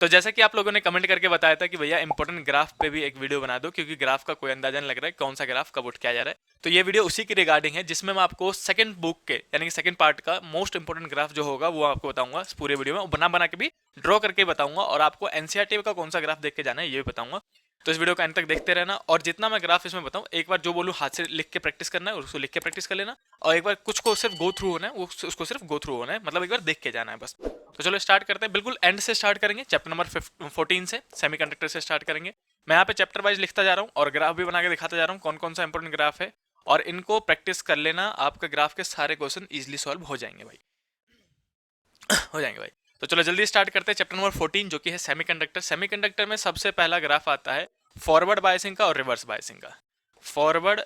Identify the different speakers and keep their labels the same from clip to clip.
Speaker 1: तो जैसा कि आप लोगों ने कमेंट करके बताया था कि भैया इंपॉर्टेंट ग्राफ पे भी एक वीडियो बना दो, क्योंकि ग्राफ का कोई अंदाजा नहीं लग रहा है कौन सा ग्राफ कब उठ के आ जा रहा है। तो ये वीडियो उसी की रिगार्डिंग है, जिसमें मैं आपको सेकंड बुक के यानी कि सेकंड पार्ट का मोस्ट इंपॉर्टेंट ग्राफ जो होगा वो आपको बताऊंगा पूरे वीडियो में, बना बना के भी ड्रॉ करके बताऊंगा, और आपको एनसीईआरटी का कौन सा ग्राफ देख के जाना है ये भी बताऊंगा। तो इस वीडियो को अंत तक देखते रहना, और जितना मैं ग्राफ इसमें बताऊं एक बार जो बोलूं हाथ से लिख के प्रैक्टिस करना है, उसको लिख के प्रैक्टिस कर लेना, और एक बार कुछ को सिर्फ गो थ्रू होना है, उसको सिर्फ गो थ्रू होना है, मतलब एक बार देख के जाना है बस। तो चलो स्टार्ट करते हैं, बिल्कुल एंड से स्टार्ट करेंगे, चैप्टर नंबर 14 से सेमीकंडक्टर से स्टार्ट करेंगे। मैं यहाँ पे चैप्टर वाइज लिखता जा रहा हूँ और ग्राफ भी बना के दिखाता जा रहा हूँ कौन कौन सा इंपॉर्टेंट ग्राफ है, और इनको प्रैक्टिस कर लेना, आपका ग्राफ के सारे क्वेश्चन इजिली सॉल्व हो जाएंगे भाई। हो जाएंगे भाई। तो चलो जल्दी स्टार्ट करते हैं चैप्टर नंबर 14 जो कि है सेमीकंडक्टर। सेमीकंडक्टर में सबसे पहला ग्राफ आता है फॉरवर्ड बायसिंग का और रिवर्स बायसिंग का। फॉरवर्ड,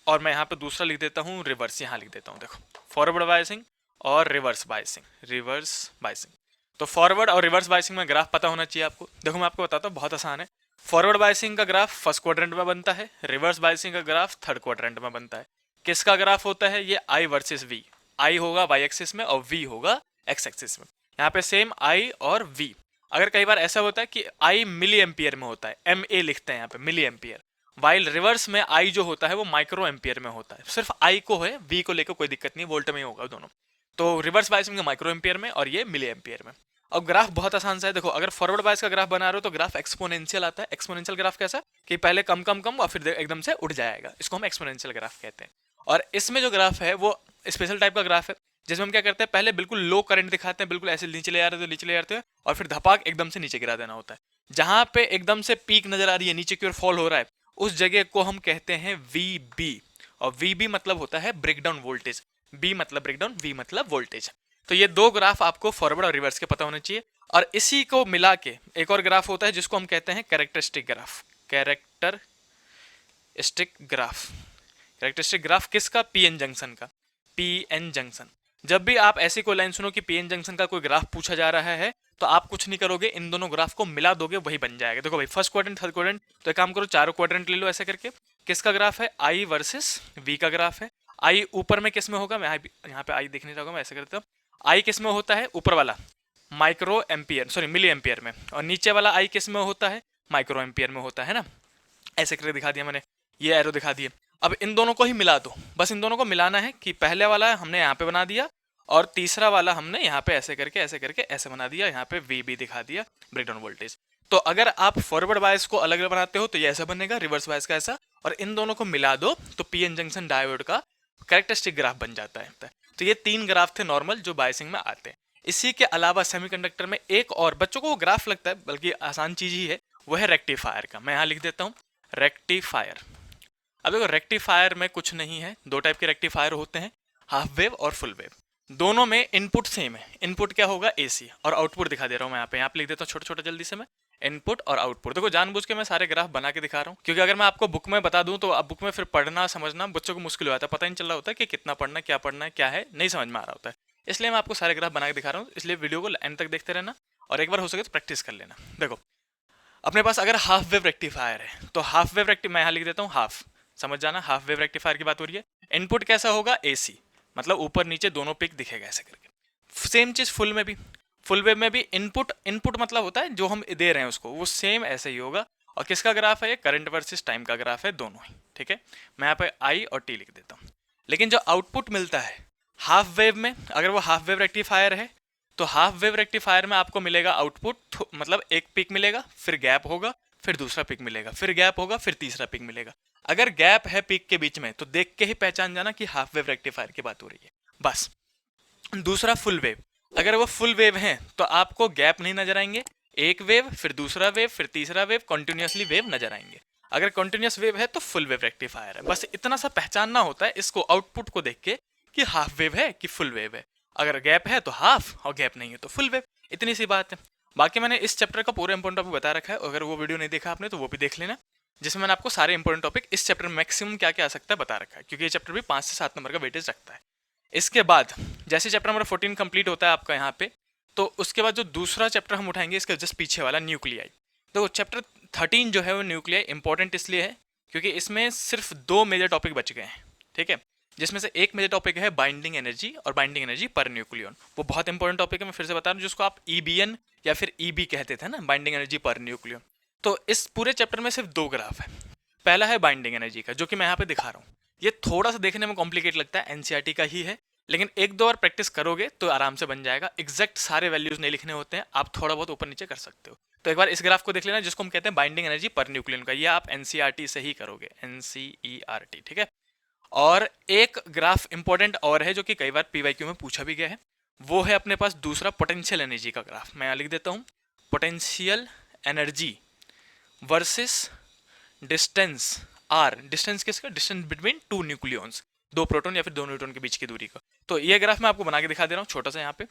Speaker 1: और मैं यहाँ पे दूसरा लिख देता हूँ रिवर्स, यहाँ लिख देता हूँ, देखो फॉरवर्ड बायसिंग और रिवर्स बायसिंग, रिवर्स बायसिंग। तो फॉरवर्ड और रिवर्स बायसिंग में ग्राफ पता होना चाहिए आपको। देखो मैं आपको बताता हूँ, बहुत आसान है। फॉरवर्ड बायसिंग का ग्राफ फर्स्ट क्वाड्रेंट में बनता है, रिवर्स बायसिंग का ग्राफ थर्ड क्वाड्रेंट में बनता है। किसका ग्राफ होता है ये? आई वर्सेस वी। आई होगा वाई एक्सिस में और वी होगा एक्स एक्सिस में। यहाँ पे सेम आई और वी। अगर कई बार ऐसा होता है कि आई मिली एम्पियर में होता है, एम ए लिखते हैं यहाँ पे मिली एम्पियर, वाइल रिवर्स में आई जो होता है वो माइक्रो एम्पियर में होता है। सिर्फ आई को है, वी को लेकर कोई दिक्कत नहीं, वोल्ट में ही होगा दोनों। तो रिवर्स बायस में माइक्रो एम्पियर में और ये मिली एम्पियर में। अब ग्राफ बहुत आसान सा है, देखो अगर फॉरवर्ड बायस का ग्राफ बना रहे हो तो ग्राफ एक्सपोनेंशियल आता है। एक्सपोनेंशियल ग्राफ कैसा कि पहले कम कम कम और फिर एकदम से उठ जाएगा, इसको हम एक्सपोनेंशियल ग्राफ कहते हैं। और इसमें जो ग्राफ है वो स्पेशल टाइप का ग्राफ है, जिसमें हम क्या करते हैं पहले बिल्कुल लो करंट दिखाते हैं, बिल्कुल ऐसे नीचे ले आ रहे थे नीचे ले आते हैं, और फिर धपाक एकदम से नीचे गिरा देना होता है। जहां पे एकदम से पीक नजर आ रही है, नीचे की ओर फॉल हो रहा है, उस जगह को हम कहते हैं वी बी। और वी बी मतलब होता है ब्रेकडाउन वोल्टेज, बी मतलब ब्रेकडाउन, वी मतलब वोल्टेज। तो ये दो ग्राफ आपको फॉरवर्ड और रिवर्स के पता होने चाहिए। और इसी को मिला के एक और ग्राफ होता है जिसको हम कहते हैं characteristic graph. Characteristic graph, characteristic graph किसका? पीएन जंक्शन का। पीएन जंक्शन, जब भी आप ऐसी कोई लाइन सुनो कि पीएन जंक्शन का कोई ग्राफ पूछा जा रहा है तो आप कुछ नहीं करोगे, इन दोनों ग्राफ को मिला दोगे, वही बन जाएगा। देखो भाई फर्स्ट क्वाड्रेंट थर्ड क्वाड्रेंट, तो एक काम करो चारों क्वाड्रेंट ले लो ऐसे करके। किसका ग्राफ है? आई वर्सेस वी का ग्राफ है। आई ऊपर में किस में होगा? मैं यहाँ पे आई देखने जाऊंगा, मैं ऐसे करता हूँ। आई किस में होता है? ऊपर वाला micro ampere, sorry milli ampere में, और नीचे वाला आई किस में होता है? माइक्रो एम्पियर में होता है ना। ऐसे करके दिखा दिया मैंने, ये एरो दिखा दिए। अब इन दोनों को ही मिला दो, बस इन दोनों को मिलाना है कि पहले वाला हमने यहाँ पे बना दिया और तीसरा वाला हमने यहाँ पे ऐसे करके ऐसे बना दिया, यहाँ पे वी बी दिखा दिया ब्रेकडाउन वोल्टेज। तो अगर आप फॉरवर्ड बायस को अलग अलग बनाते हो तो ये ऐसा बनेगा, रिवर्स बायस का ऐसा, और इन दोनों को मिला दो तो पीएन जंक्शन डायोड का कैरेक्टरिस्टिक ग्राफ बन जाता है। तो ये तीन ग्राफ थे नॉर्मल जो बायसिंग में आते हैं। इसी के अलावा सेमीकंडक्टर में एक और बच्चों को ग्राफ लगता है, बल्कि आसान चीज ही है, वो है रेक्टिफायर का। मैं यहाँ लिख देता हूँ रेक्टिफायर। अब देखो रेक्टिफायर में कुछ नहीं है, दो टाइप के रेक्टिफायर होते हैं, हाफ वेव और फुल वेव। दोनों में इनपुट सेम है। इनपुट क्या होगा? एसी, और आउटपुट दिखा दे रहा हूँ मैं यहाँ पे लिख देता हूँ छोटा छोटा जल्दी से मैं, इनपुट और आउटपुट। देखो जानबूझ के मैं सारे ग्राफ बना के दिखा रहा हूँ, क्योंकि अगर मैं आपको बुक में बता दूं तो अब बुक में फिर पढ़ना समझना बच्चों को मुश्किल हो जाता है, पता नहीं चल रहा होता है कि कितना पढ़ना है क्या है, नहीं समझ में आ रहा होता है। इसलिए मैं आपको सारे ग्राफ बना के दिखा रहा हूँ, इसलिए वीडियो को एंड तक देखते रहना, और एक बार हो सके तो प्रैक्टिस कर लेना। देखो अपने पास अगर हाफ वेव रेक्टिफायर है तो हाफ वेव रेक्टिफायर मैं यहाँ लिख देता हूँ हाफ, समझ जाना हाफ वेव रेक्टिफायर की बात हो रही है। इनपुट कैसा होगा? एसी, मतलब ऊपर नीचे दोनों पिक दिखेगा ऐसे करके। सेम चीज फुल में भी, फुल वेव में भी इनपुट, इनपुट मतलब होता है जो हम दे रहे हैं उसको, वो सेम ऐसे ही होगा। और किसका ग्राफ है? ये करंट वर्सेस टाइम का ग्राफ है, दोनों ही। ठीक है, मैं यहाँ पे आई और टी लिख देता हूँ। लेकिन जो आउटपुट मिलता है हाफ वेव में, अगर वो हाफ वेव रेक्टिफायर है तो हाफ वेव रेक्टिफायर में आपको मिलेगा आउटपुट, मतलब एक पिक मिलेगा, फिर गैप होगा, फिर दूसरा पिक मिलेगा, फिर गैप होगा, फिर तीसरा पिक मिलेगा। अगर गैप है पिक के बीच में तो देख के ही पहचान जाना कि हाफ वेव रेक्टिफायर की बात हो रही है, बस। दूसरा फुल वेव, अगर वो फुल वेव है तो आपको गैप नहीं नजर आएंगे, एक वेव फिर दूसरा वेव फिर तीसरा वेव, कंटिन्यूअसली वेव नजर आएंगे। अगर कंटिन्यूअस वेव है तो फुल वेव रेक्टिफायर है। बस इतना सा पहचानना होता है इसको आउटपुट को देख के कि हाफ वेव है कि फुल वेव है। अगर गैप है तो हाफ और गैप नहीं है तो फुल वेव, इतनी सी बात है। बाकी मैंने इस चैप्टर का पूरा इंपॉर्टेंट टॉपिक बता रखा है, अगर वो वीडियो नहीं देखा आपने तो वो भी देख लेना, जिसमें मैंने आपको सारे इंपॉर्टेंट टॉपिक इस चैप्टर में मैक्सिमम क्या क्या आ सकता है बता रखा है, क्योंकि ये चैप्टर भी 5 से 7 नंबर का वेटेज रखता है। इसके बाद जैसे चैप्टर नंबर 14 कंप्लीट होता है आपका यहाँ पे, तो उसके बाद जो दूसरा चैप्टर हम उठाएंगे इसके जस्ट पीछे वाला न्यूक्लियाई। तो चैप्टर 13 जो है वो न्यूक्लियाई इंपॉर्टेंट इसलिए है क्योंकि इसमें सिर्फ 2 मेजर टॉपिक बच गए हैं। ठीक है, जिसमें से एक मेजर टॉपिक है बाइंडिंग एनर्जी और बाइंडिंग एनर्जी पर न्यूक्लियन। वो बहुत इंपॉर्टेंट टॉपिक है, मैं फिर से बता रहा हूँ, जिसको आप EBN या फिर EB कहते थे ना, बाइंडिंग एनर्जी पर न्यूक्लियन। तो इस पूरे चैप्टर में सिर्फ 2 ग्राफ है। पहला है बाइंडिंग एनर्जी का, जो कि मैं यहाँ पे दिखा रहा हूँ। ये थोड़ा सा देखने में कॉम्प्लिकेट लगता है, NCERT का ही है, लेकिन एक दो बार प्रैक्टिस करोगे तो आराम से बन जाएगा। एग्जैक्ट सारे वैल्यूज नहीं लिखने होते हैं, आप थोड़ा बहुत ऊपर नीचे कर सकते हो। तो एक बार इस ग्राफ को देख लेना, जिसको हम कहते हैं बाइंडिंग एनर्जी पर न्यूक्लियन का। ये आप NCERT से ही करोगे, NCERT, ठीक है। और एक ग्राफ इंपॉर्टेंट और है, जो कि कई बार PYQ में पूछा भी गया है। वो है अपने पास दूसरा पोटेंशियल एनर्जी का ग्राफ। मैं यहाँ लिख देता हूँ, potential energy versus distance R। Distance किसका? डिस्टेंस बिटवीन 2 न्यूक्लियॉन्स, 2 प्रोटॉन या फिर 2 न्यूट्रॉन के बीच की दूरी का। तो ये ग्राफ मैं आपको बना के दिखा दे रहा हूँ, छोटा सा। यहाँ पे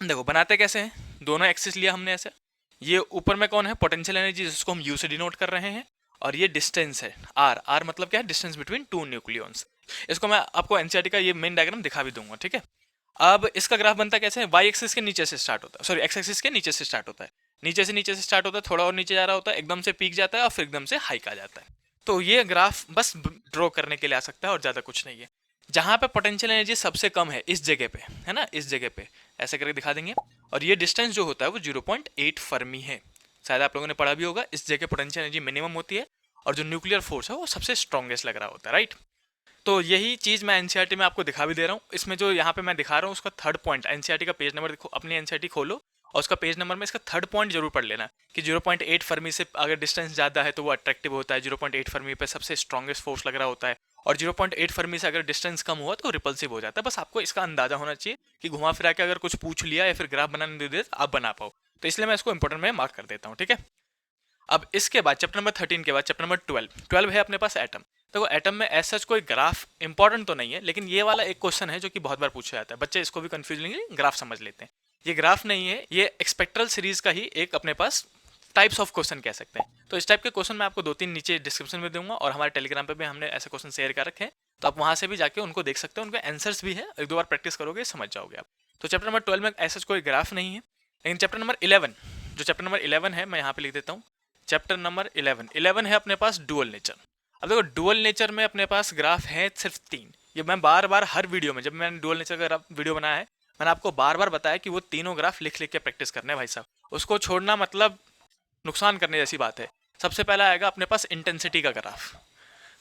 Speaker 1: देखो बनाते कैसे हैं। दोनों एक्सिस लिया हमने ऐसे, ये ऊपर में कौन है? पोटेंशियल एनर्जी, जिसको हम U से डिनोट कर रहे हैं, और ये डिस्टेंस है R। R मतलब क्या है? Distance between 2 nucleons. इसको मैं आपको NCERT का ये मेन डायग्राम दिखा भी दूंगा, ठीक है। अब इसका ग्राफ बनता कैसे है? वाई एक्सिस के नीचे से स्टार्ट होता है, सॉरी एक्स एक्सिस के नीचे से स्टार्ट होता है, नीचे से स्टार्ट होता है, थोड़ा और नीचे जा रहा होता है, एकदम से पीक जाता है और फिर एकदम से हाइक आ जाता है। तो ये ग्राफ बस ड्रॉ करने के लिए आ सकता है और ज़्यादा कुछ नहीं है। जहाँ पे पोटेंशियल एनर्जी सबसे कम है, इस जगह पे है ना, इस जगह पे ऐसे करके दिखा देंगे। और ये डिस्टेंस जो होता है वो 0.8 फर्मी है। शायद आप लोगों ने पढ़ा भी होगा, इस जगह पोटेंशियल एनर्जी मिनिमम होती है और जो न्यूक्लियर फोर्स है वो सबसे स्ट्रॉन्गेस्ट लग रहा होता है, राइट। तो यही चीज़ मैं NCERT में आपको दिखा भी दे रहा हूँ। इसमें जो यहाँ पे मैं दिखा रहा हूँ उसका 3rd पॉइंट, NCERT का पेज नंबर देखो, अपनी NCERT खोलो और उसका पेज नंबर में इसका 3rd पॉइंट जरूर पढ़ लेना कि 0.8 फर्मी से अगर डिस्टेंस ज़्यादा है तो वो अट्रैक्टिव होता है, 0.8 फर्मी पे सबसे स्ट्रॉन्गेस्ट फोर्स लग रहा होता है, और 0.8 फर्मी से अगर डिस्टेंस कम हुआ तो रिपल्सिव हो जाता है। बस आपको इसका अंदाजा होना चाहिए कि घुमा फिरा के अगर कुछ पूछ लिया या फिर ग्राफ बनाने दे दे आप बना पाओ। तो इसलिए मैं इसको इंपॉर्टेंट में मार्क कर देता हूँ, ठीक है। अब इसके बाद चैप्टर नंबर 13 के बाद चैप्टर नंबर 12 है अपने पास एटम। देखो एटम में ऐसा कोई ग्राफ इंपॉर्टेंट तो नहीं है, लेकिन ये वाला एक क्वेश्चन है जो कि बहुत बार पूछा जाता है। बच्चे इसको भी कंफ्यूज लेंगे, ग्राफ समझ लेते हैं। ये ग्राफ नहीं है, ये एक्सपेक्ट्रल सीरीज का ही एक अपने पास टाइप्स ऑफ क्वेश्चन कह सकते हैं। तो इस टाइप के क्वेश्चन मैं आपको 2-3 नीचे डिस्क्रिप्शन में दूंगा, और हमारे टेलीग्राम पे भी हमने ऐसे क्वेश्चन शेयर कर रखे हैं, तो आप वहां से भी जाके उनको देख सकते हैं। उनके आंसर्स भी है, एक दो बार प्रैक्टिस करोगे समझ जाओगे आप। तो चैप्टर नंबर 12 में ऐसा कोई ग्राफ नहीं है, लेकिन चैप्टर नंबर 11, जो चैप्टर नंबर 11 है, मैं यहाँ पे लिख देता हूँ चैप्टर नंबर 11 है अपने पास डुअल नेचर। अब देखो डुअल नेचर में अपने पास ग्राफ है सिर्फ 3। ये मैं बार बार हर वीडियो में, जब मैंने डुअल नेचर का वीडियो बनाया है, मैंने आपको बार बार बताया कि वो तीनों ग्राफ लिख लिख के प्रैक्टिस करने हैं भाई साहब। उसको छोड़ना मतलब नुकसान करने जैसी बात है। सबसे पहला आएगा अपने पास इंटेंसिटी का ग्राफ,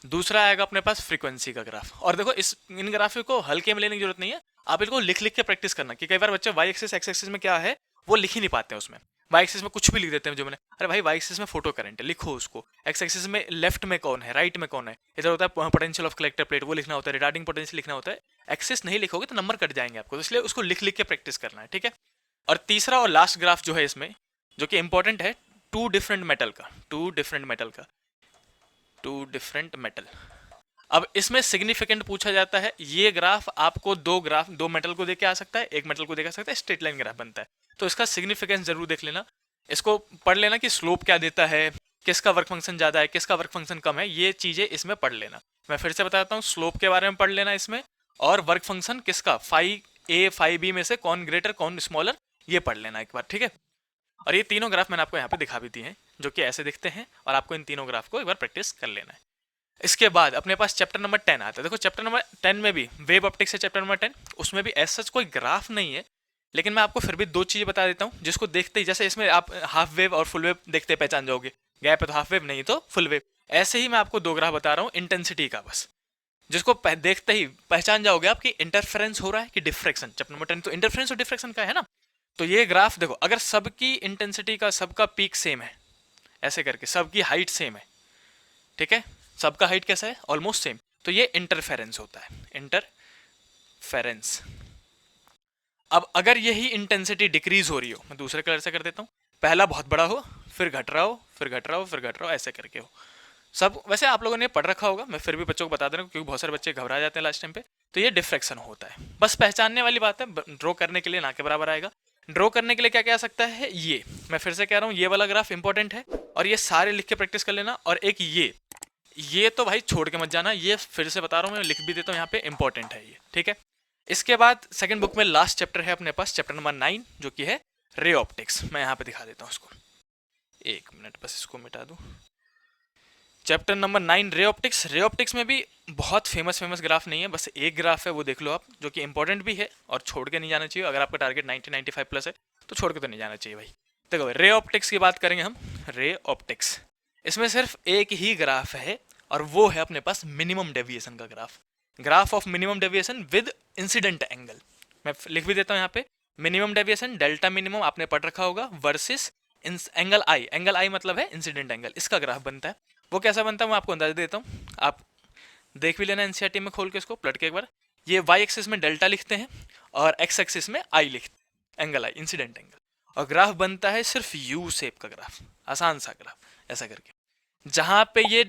Speaker 1: दूसरा आएगा अपने पास फ्रीक्वेंसी का ग्राफ। और देखो इन ग्राफ को हल्के में लेने की जरूरत नहीं है, आप इनको लिख लिख के प्रैक्टिस करना। कि कई बार बच्चे वाई एक्सिस एक्स एक्सिस में क्या है वो लिख ही नहीं पाते हैं, उसमें वाई एक्सिस में कुछ भी लिख देते हैं। जो मैंने, अरे भाई वाई एक्सिस में फोटो करंट है, लिखो उसको। एक्स एक्सिस में लेफ्ट में कौन है, राइट में कौन है, इधर होता है पोटेंशियल ऑफ कलेक्टर प्लेट, वो लिखना होता है, रिटार्डिंग पोटेंशियल लिखना होता है। एक्सिस नहीं लिखोगे तो नंबर कट जाएंगे आपको, तो इसलिए उसको लिख लिख के प्रैक्टिस करना है, ठीक है। और तीसरा और लास्ट ग्राफ जो है इसमें, जो कि इंपॉर्टेंट है, टू डिफरेंट मेटल। अब इसमें सिग्निफिकेंट पूछा जाता है। ये ग्राफ आपको दो मेटल को देके आ सकता है, एक मेटल को देके आ सकता है, स्ट्रेट लाइन ग्राफ बनता है। तो इसका सिग्निफिकेंस जरूर देख लेना, इसको पढ़ लेना कि स्लोप क्या देता है, किसका वर्क फंक्शन ज्यादा है, किसका वर्क फंक्शन कम है, ये चीजें इसमें पढ़ लेना। मैं फिर से बताता हूँ, स्लोप के बारे में पढ़ लेना इसमें, और वर्क फंक्शन किसका, फाई ए फाई बी में से कौन ग्रेटर कौन स्मॉलर, ये पढ़ लेना एक बार, ठीक है। और ये तीनों ग्राफ मैंने आपको यहाँ पे दिखा भी दिए हैं, जो कि ऐसे दिखते हैं, और आपको इन तीनों ग्राफ को एक बार प्रैक्टिस कर लेना है। इसके बाद अपने पास चैप्टर नंबर 10 आता है। देखो चैप्टर नंबर 10 में भी वेव ऑप्टिक्स है, चैप्टर नंबर 10, उसमें भी ऐसा कोई ग्राफ नहीं है, लेकिन मैं आपको फिर भी 2 चीजें बता देता हूँ, जिसको देखते ही, जैसे इसमें आप हाफ वेव और फुल वेव देखते पहचान जाओगे, गैप है तो हाफ वेव, नहीं तो फुल वेव। ऐसे ही मैं आपको 2 ग्राफ बता रहा हूँ इंटेंसिटी का, बस जिसको देखते ही पहचान जाओगे आप कि इंटरफेरेंस हो रहा है कि डिफ्रैक्शन। चैप्टर नंबर 10 तो इंटरफेरेंस और डिफ्रैक्शन का है ना। तो ये ग्राफ देखो, अगर सबकी इंटेंसिटी का, सबका पीक सेम है, ऐसे करके सबकी हाइट सेम है, ठीक है, सबका हाइट कैसा है, ऑलमोस्ट सेम, तो ये इंटरफेरेंस होता है, इंटरफेरेंस। अब अगर यही इंटेंसिटी डिक्रीज हो रही हो, मैं दूसरे कलर से कर देता हूँ, पहला बहुत बड़ा हो, फिर घट रहा हो, फिर घट रहा हो, फिर घट रहा हो, ऐसे करके हो। सब वैसे आप लोगों ने पढ़ रखा होगा, मैं फिर भी बच्चों को बता दे रहा हूँ, क्योंकि बहुत सारे बच्चे घबरा जाते हैं लास्ट टाइम पे। तो ये डिफ्रैक्शन होता है, बस पहचानने वाली बात है, ड्रॉ करने के लिए ना के बराबर आएगा। ड्रॉ करने के लिए क्या क्या आ सकता है, ये मैं फिर से कह रहा हूँ, ये वाला ग्राफ इंपॉर्टेंट है, और ये सारे लिख के प्रैक्टिस कर लेना। और एक ये तो भाई छोड़ के मत जाना, ये फिर से बता रहा हूँ, मैं लिख भी देता हूँ यहाँ पे, इंपॉर्टेंट है ये, ठीक है। इसके बाद सेकंड बुक में लास्ट चैप्टर है अपने पास, चैप्टर नंबर 9, जो कि है रे ऑप्टिक्स। मैं यहाँ पे दिखा देता हूँ उसको, 1 मिनट बस इसको मिटा दूँ। Chapter number 9 ray optics. Ray optics में भी बहुत फेमस ग्राफ नहीं है, बस एक ग्राफ है वो देख लो आप, जो कि इंपॉर्टेंट भी है और छोड़ के नहीं जाना चाहिए। अगर आपका टारगेट 90-95 प्लस है तो छोड़ के तो नहीं जाना चाहिए भाई। देखो रे ऑप्टिक्स की बात करेंगे हम। रे ऑप्टिक्स इसमें सिर्फ एक ही ग्राफ है और वो है अपने पास मिनिमम डेविएशन का graph. Graph of minimum deviation with incident angle. मैं लिख भी देता हूँ यहाँ पे, मिनिमम डेविएशन डेल्टा मिनिमम आपने पढ़ रखा होगा वर्सेस एंगल आई। एंगल आई मतलब है इंसिडेंट एंगल, इसका ग्राफ बनता है। वो कैसा बनता है मैं आपको अंदाजा देता हूँ, आप देख भी लेना एनसीईआरटी में खोल के इसको पलट के एक बार। ये वाई एक्सिस में डेल्टा लिखते हैं और एक्स एक्सिस में आई लिखते हैं, एंगल आई इंसिडेंट एंगल। और ग्राफ बनता है सिर्फ यू शेप का ग्राफ, आसान सा ग्राफ ऐसा करके। जहां पे ये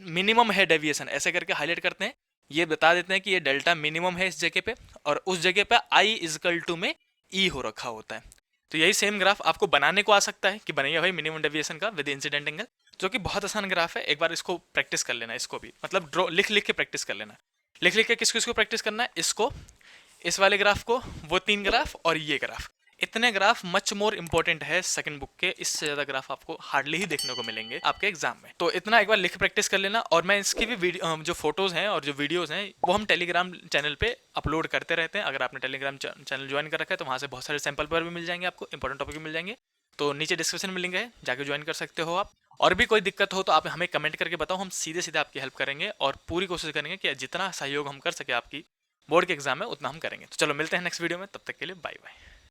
Speaker 1: मिनिमम है डेविएशन ऐसे करके हाईलाइट करते हैं, ये बता देते हैं कि ये डेल्टा मिनिमम है इस जगह पे, और उस जगह पे आई इजकल टू में ई हो रखा होता है। तो यही सेम ग्राफ आपको बनाने को आ सकता है कि बनाइए भाई मिनिमम डेविएशन का विद इंसिडेंट एंगल, जो कि बहुत आसान ग्राफ है। एक बार इसको प्रैक्टिस कर लेना, इसको भी मतलब ड्रॉ लिख लिख के प्रैक्टिस कर लेना। लिख लिख के किसको इसको प्रैक्टिस करना है, इसको, इस वाले ग्राफ को, वो 3 ग्राफ और ये ग्राफ। इतने ग्राफ मच मोर इंपॉर्टेंट है सेकंड बुक के, इससे ज्यादा ग्राफ आपको हार्डली ही देखने को मिलेंगे आपके एग्जाम में। तो इतना एक बार लिख प्रैक्टिस कर लेना। और मैं इसकी भी जो फोटोज हैं और जो वीडियोस हैं वो हम टेलीग्राम चैनल पे अपलोड करते रहते हैं। अगर आपने टेलीग्राम चैनल ज्वाइन कर रखा है तो वहाँ से बहुत सारे सैंपल पर भी मिल जाएंगे आपको, इंपॉर्टेंट टॉपिक भी मिल जाएंगे। तो नीचे डिस्क्रिप्शन में लिंक है, जाके ज्वाइन कर सकते हो आप। और भी कोई दिक्कत हो तो आप हमें कमेंट करके बताओ, हम सीधे सीधे आपकी हेल्प करेंगे और पूरी कोशिश करेंगे कि जितना सहयोग हम कर सके आपकी बोर्ड के एग्जाम में उतना हम करेंगे। तो चलो मिलते हैं नेक्स्ट वीडियो में, तब तक के लिए बाय बाय।